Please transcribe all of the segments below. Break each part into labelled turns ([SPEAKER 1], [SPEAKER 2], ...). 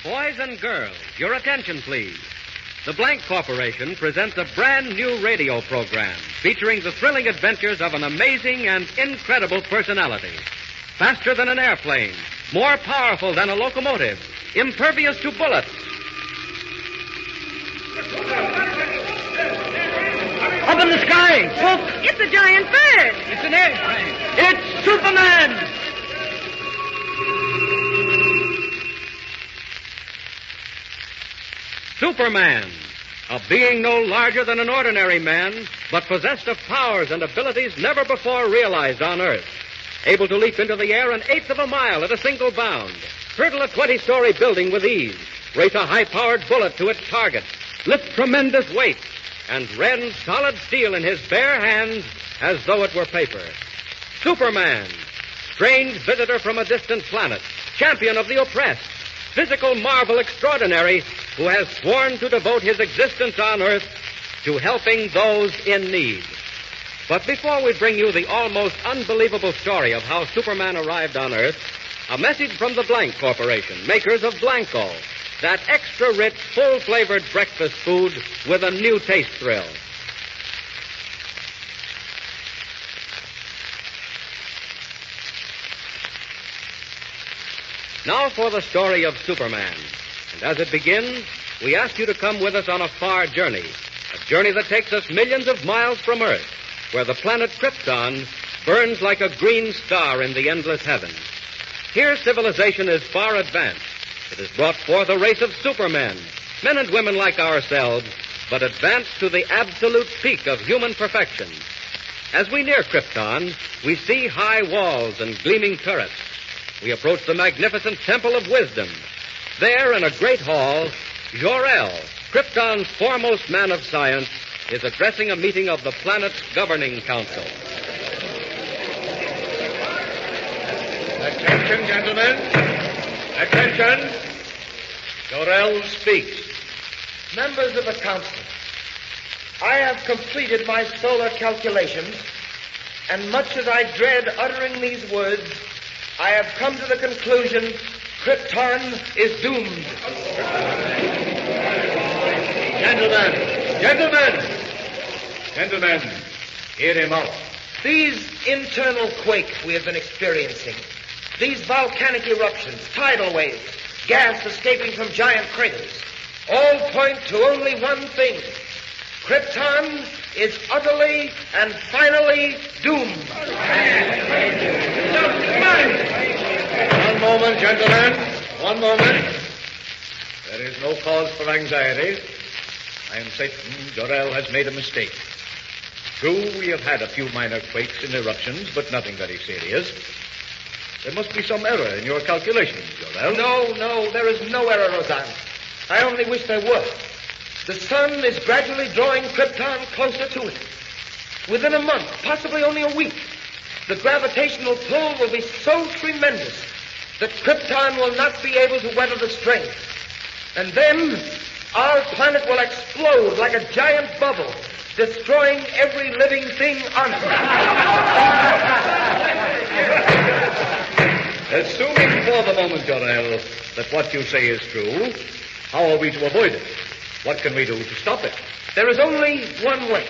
[SPEAKER 1] Boys and girls, your attention, please. The Blank Corporation presents a brand new radio program featuring the thrilling adventures of an amazing and incredible personality. Faster than an airplane, more powerful than a locomotive, impervious to bullets. Up in the sky! Look!
[SPEAKER 2] It's a giant bird!
[SPEAKER 1] It's an airplane! It's Superman! Superman, a being no larger than an ordinary man, but possessed of powers and abilities never before realized on Earth. Able to leap into the air an eighth of a mile at a single bound, hurdle a 20-story building with ease, race a high-powered bullet to its target, lift tremendous weights, and rend solid steel in his bare hands as though it were paper. Superman, strange visitor from a distant planet, champion of the oppressed, physical marvel extraordinary who has sworn to devote his existence on Earth to helping those in need. But before we bring you the almost unbelievable story of how Superman arrived on Earth, a message from the Blank Corporation, makers of Blanco, that extra-rich, full-flavored breakfast food with a new taste thrill. Now for the story of Superman. And as it begins, we ask you to come with us on a far journey. A journey that takes us millions of miles from Earth, where the planet Krypton burns like a green star in the endless heavens. Here civilization is far advanced. It has brought forth a race of supermen, men and women like ourselves, but advanced to the absolute peak of human perfection. As we near Krypton, we see high walls and gleaming turrets. We approach the magnificent Temple of Wisdom. There, in a great hall, Jor-El, Krypton's foremost man of science, is addressing a meeting of the planet's governing council.
[SPEAKER 3] Attention, gentlemen. Attention. Jor-El speaks.
[SPEAKER 4] Members of the council, I have completed my solar calculations, and much as I dread uttering these words, I have come to the conclusion Krypton is doomed.
[SPEAKER 3] Gentlemen, hear him out.
[SPEAKER 4] These internal quakes we have been experiencing, these volcanic eruptions, tidal waves, gas escaping from giant craters, all point to only one thing. Krypton is utterly and finally doomed.
[SPEAKER 3] One moment, gentlemen. One moment. There is no cause for anxiety. I am certain Jor-El has made a mistake. True, we have had a few minor quakes and eruptions, but nothing very serious. There must be some error in your calculations, Jor-El.
[SPEAKER 4] No, there is no error, Roseanne. I only wish there were. The sun is gradually drawing Krypton closer to it. Within a month, possibly only a week, the gravitational pull will be so tremendous that Krypton will not be able to weather the strain. And then our planet will explode like a giant bubble, destroying every living thing on it.
[SPEAKER 3] Assuming for the moment, Jor-El, that what you say is true, how are we to avoid it? What can we do to stop it?
[SPEAKER 4] There is only one way.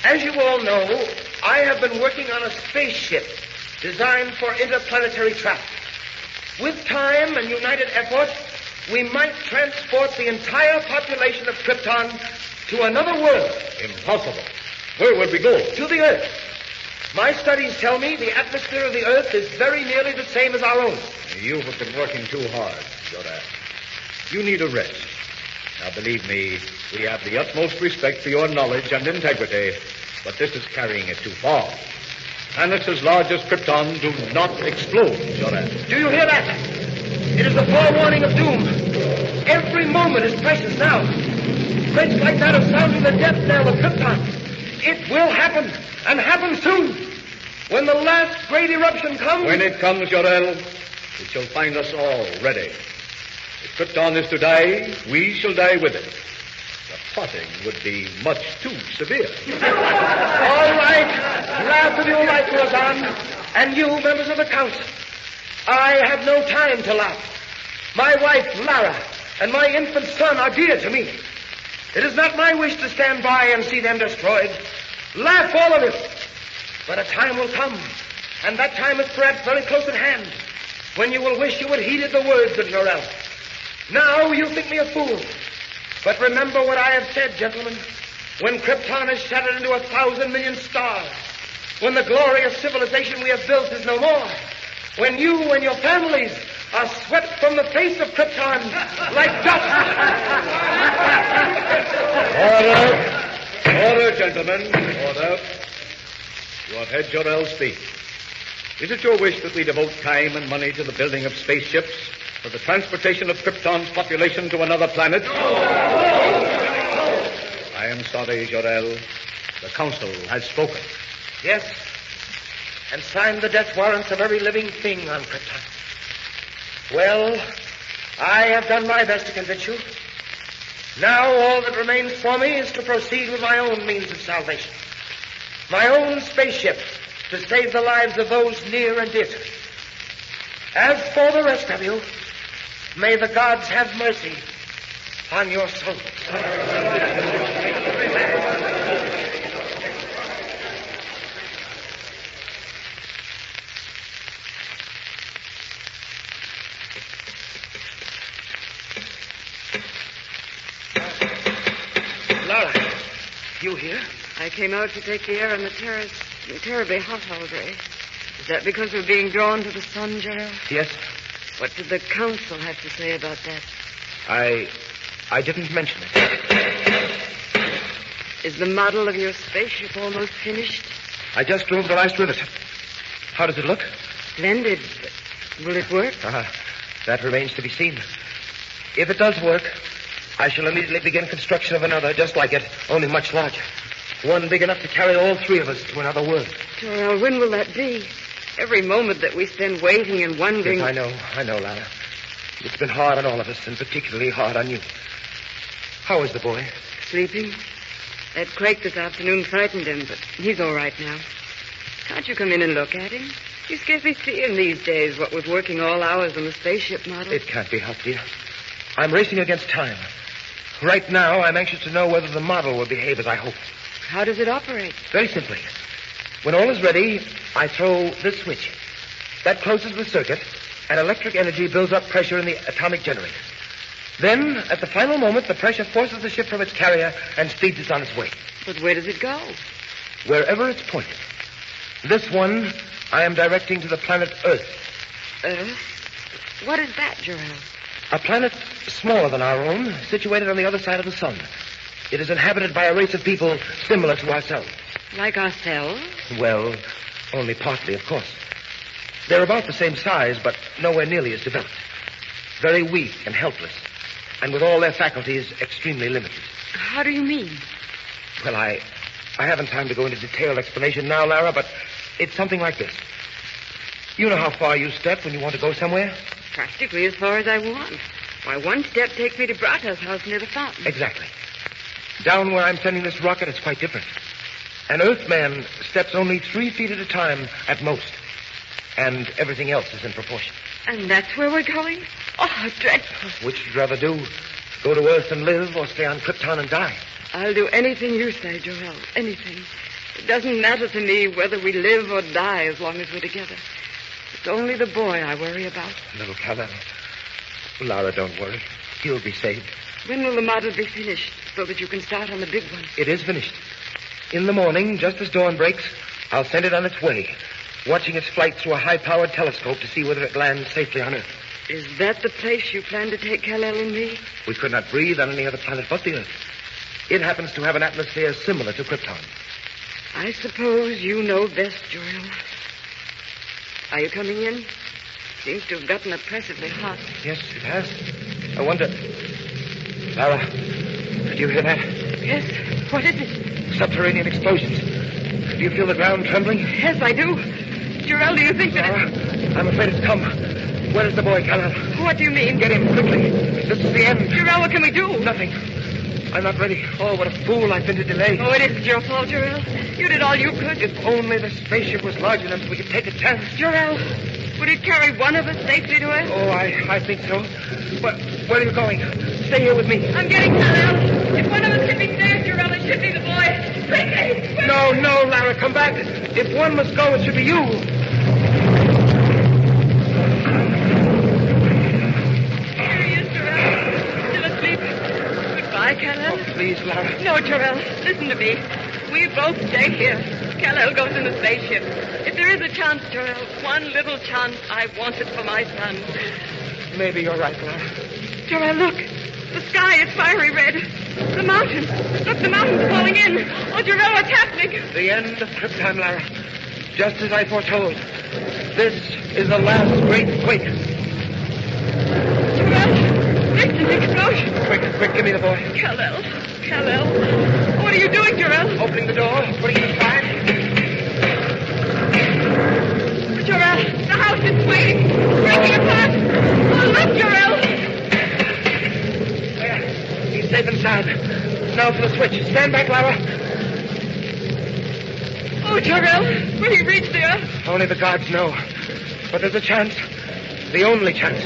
[SPEAKER 4] As you all know, I have been working on a spaceship designed for interplanetary travel. With time and united effort, we might transport the entire population of Krypton to another world.
[SPEAKER 3] Impossible. Where would we go?
[SPEAKER 4] To the Earth. My studies tell me the atmosphere of the Earth is very nearly the same as our own.
[SPEAKER 3] You have been working too hard, Jor-El. You need a rest. Now, believe me, we have the utmost respect for your knowledge and integrity, but this is carrying it too far. Planets as large as Krypton do not explode, Jor-El.
[SPEAKER 4] Do you hear that? It is the forewarning of doom. Every moment is precious now. Threats like that are sounding the death knell of Krypton. It will happen, and happen soon. When the last great eruption comes...
[SPEAKER 3] When it comes, Jor-El, it shall find us all ready. If Krypton is to die, we shall die with it. The potting would be much too severe.
[SPEAKER 4] All right. Laugh if you like, Roseanne. And you, members of the council. I have no time to laugh. My wife, Lara, and my infant son are dear to me. It is not my wish to stand by and see them destroyed. Laugh, all of you. But a time will come, and that time is perhaps very close at hand, when you will wish you had heeded the words of Jor-El. Now you think me a fool. But remember what I have said, gentlemen. When Krypton is shattered into 1,000 million stars, when the glorious civilization we have built is no more, when you and your families are swept from the face of Krypton like dust.
[SPEAKER 3] Order, gentlemen. Order. You have heard Jor-El speak. Is it your wish that we devote time and money to the building of spaceships for the transportation of Krypton's population to another planet? I am sorry, Jor-El. The Council has spoken.
[SPEAKER 4] Yes, and signed the death warrants of every living thing on Krypton. Well, I have done my best to convince you. Now all that remains for me is to proceed with my own means of salvation. My own spaceship to save the lives of those near and dear to me. As for the rest of you, may the gods have mercy on your souls. Lara, you here?
[SPEAKER 2] I came out to take the air on the terrace. It's terribly hot all day. Is that because we're being drawn to the sun, Jor-El?
[SPEAKER 4] Yes.
[SPEAKER 2] What did the council have to say about that?
[SPEAKER 4] I didn't mention it.
[SPEAKER 2] Is the model of your spaceship almost finished?
[SPEAKER 4] I just drove the last rivet. How does it look?
[SPEAKER 2] Splendid. But will it work?
[SPEAKER 4] That remains to be seen. If it does work, I shall immediately begin construction of another just like it, only much larger. One big enough to carry all three of us to another world.
[SPEAKER 2] Jor-El, when will that be? Every moment that we spend waiting and wondering...
[SPEAKER 4] Yes, I know, Lara. It's been hard on all of us, and particularly hard on you. How is the boy?
[SPEAKER 2] Sleeping. That quake this afternoon frightened him, but he's all right now. Can't you come in and look at him? You scarcely see him these days, what with working all hours on the spaceship model.
[SPEAKER 4] It can't be helped, dear. I'm racing against time. Right now, I'm anxious to know whether the model will behave as I hope.
[SPEAKER 2] How does it operate?
[SPEAKER 4] Very simply. When all is ready, I throw this switch. That closes the circuit, and electric energy builds up pressure in the atomic generator. Then, at the final moment, the pressure forces the ship from its carrier and speeds it on its way.
[SPEAKER 2] But where does it go?
[SPEAKER 4] Wherever it's pointed. This one, I am directing to the planet Earth.
[SPEAKER 2] Earth? What is that, Jor-El?
[SPEAKER 4] A planet smaller than our own, situated on the other side of the sun. It is inhabited by a race of people similar to ourselves.
[SPEAKER 2] Like ourselves?
[SPEAKER 4] Well, only partly, of course. They're about the same size, but nowhere nearly as developed. Very weak and helpless, and with all their faculties extremely limited.
[SPEAKER 2] How do you mean?
[SPEAKER 4] Well, I haven't time to go into detailed explanation now, Lara, but it's something like this. You know how far you step when you want to go somewhere?
[SPEAKER 2] Practically as far as I want. Why, one step takes me to Brata's house near the fountain.
[SPEAKER 4] Exactly. Down where I'm sending this rocket, it's quite different. An Earthman steps only 3 feet at a time at most. And everything else is in proportion.
[SPEAKER 2] And that's where we're going? Oh, how dreadful.
[SPEAKER 4] Which would you rather do? Go to Earth and live, or stay on Krypton and die?
[SPEAKER 2] I'll do anything you say, Jor-El. Anything. It doesn't matter to me whether we live or die as long as we're together. It's only the boy I worry about.
[SPEAKER 4] Little Kal-El. Lara, don't worry. He'll be saved.
[SPEAKER 2] When will the model be finished so that you can start on the big one?
[SPEAKER 4] It is finished. In the morning, just as dawn breaks, I'll send it on its way, watching its flight through a high-powered telescope to see whether it lands safely on Earth.
[SPEAKER 2] Is that the place you plan to take Kal-El and me?
[SPEAKER 4] We could not breathe on any other planet but the Earth. It happens to have an atmosphere similar to Krypton.
[SPEAKER 2] I suppose you know best, Jor-El. Are you coming in? Seems to have gotten oppressively hot.
[SPEAKER 4] Yes, it has. I wonder... Lara, did you hear that?
[SPEAKER 2] Yes. What is it?
[SPEAKER 4] Subterranean explosions. Do you feel the ground trembling?
[SPEAKER 2] Yes, I do. Jor-El, do you think that
[SPEAKER 4] Lara, I'm afraid it's come. Where is the boy, Kal-El?
[SPEAKER 2] What do you mean?
[SPEAKER 4] Get him, quickly. This is the end.
[SPEAKER 2] Jor-El, what can we do?
[SPEAKER 4] Nothing. I'm not ready. Oh, what a fool I've been to delay.
[SPEAKER 2] Oh, it isn't your fault, Jor-El. You did all you could.
[SPEAKER 4] If only the spaceship was large enough, we could take a chance.
[SPEAKER 2] Jor-El, Would it carry one of us safely to Earth?
[SPEAKER 4] Oh, I think so. But where are you going? Stay here with me.
[SPEAKER 2] I'm getting Kal-El. If one of us can be saved, Jarell, it should be the boy. Quickly!
[SPEAKER 4] No, Lara, come back. If one must go, it should be you.
[SPEAKER 2] Here he is, Jarell. Still asleep. Goodbye, Kal-El.
[SPEAKER 4] Oh, please, Lara.
[SPEAKER 2] No, Jarell, listen to me. We both stay here. Kal-El goes in the spaceship. If there is a chance, Jarell, one little chance, I want it for my son.
[SPEAKER 4] Maybe you're right, Lara.
[SPEAKER 2] Jarell, look. The sky is fiery red. The mountains. Look, the mountains are falling in. Oh, Jarell, what's happening?
[SPEAKER 4] The end of Krypton, Lara. Just as I foretold. This is the last great quake.
[SPEAKER 2] Jarell, distant explosion.
[SPEAKER 4] Quick, give me the boy.
[SPEAKER 2] Kal-El. What are you doing, Jarell?
[SPEAKER 4] Opening the door, putting it aside.
[SPEAKER 2] Jarell, the house is swaying. Breaking apart. Oh, look, Jarell.
[SPEAKER 4] There. He's safe inside. Now for the switch. Stand back, Lara.
[SPEAKER 2] Oh, Jarell, will he reach the Earth?
[SPEAKER 4] Only the gods know. But there's a chance. The only chance.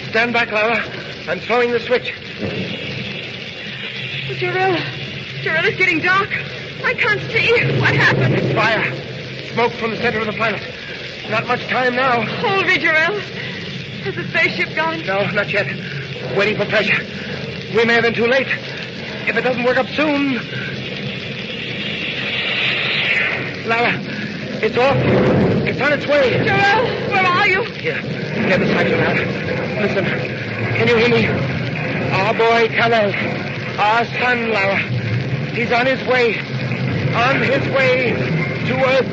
[SPEAKER 4] Stand back, Lara. I'm throwing the switch.
[SPEAKER 2] Oh, Jarell, it's getting dark. I can't see. What happened?
[SPEAKER 4] It's fire. Smoke from the center of the planet. Not much time now.
[SPEAKER 2] Hold me, Jarell. Has the spaceship gone?
[SPEAKER 4] No, not yet. Waiting for pressure. We may have been too late. If it doesn't work up soon... Lara, it's off. It's on its way.
[SPEAKER 2] Jarell, where are you?
[SPEAKER 4] Here, get beside you, Lara. Listen, can you hear me? Our boy, Kal-El. Our son, Lara. He's on his way. On his way to Earth.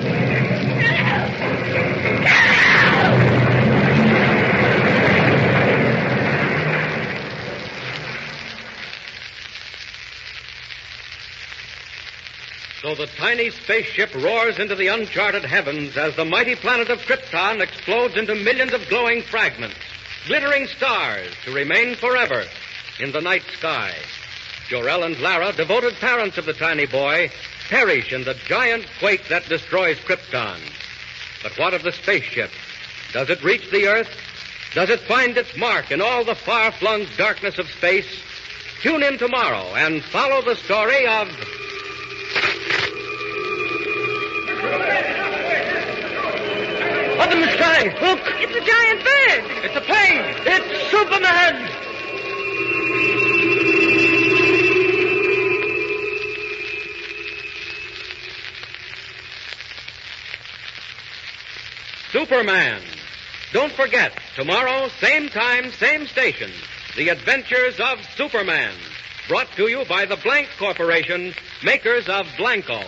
[SPEAKER 1] So the tiny spaceship roars into the uncharted heavens as the mighty planet of Krypton explodes into millions of glowing fragments, glittering stars to remain forever in the night sky. Jor-El and Lara, devoted parents of the tiny boy, perish in the giant quake that destroys Krypton. But what of the spaceship? Does it reach the Earth? Does it find its mark in all the far-flung darkness of space? Tune in tomorrow and follow the story of...
[SPEAKER 4] Up in the sky, look!
[SPEAKER 2] It's a giant bird.
[SPEAKER 4] It's a plane! It's Superman!
[SPEAKER 1] Superman. Don't forget, tomorrow, same time, same station, The Adventures of Superman. Brought to you by the Blank Corporation, makers of Blanco.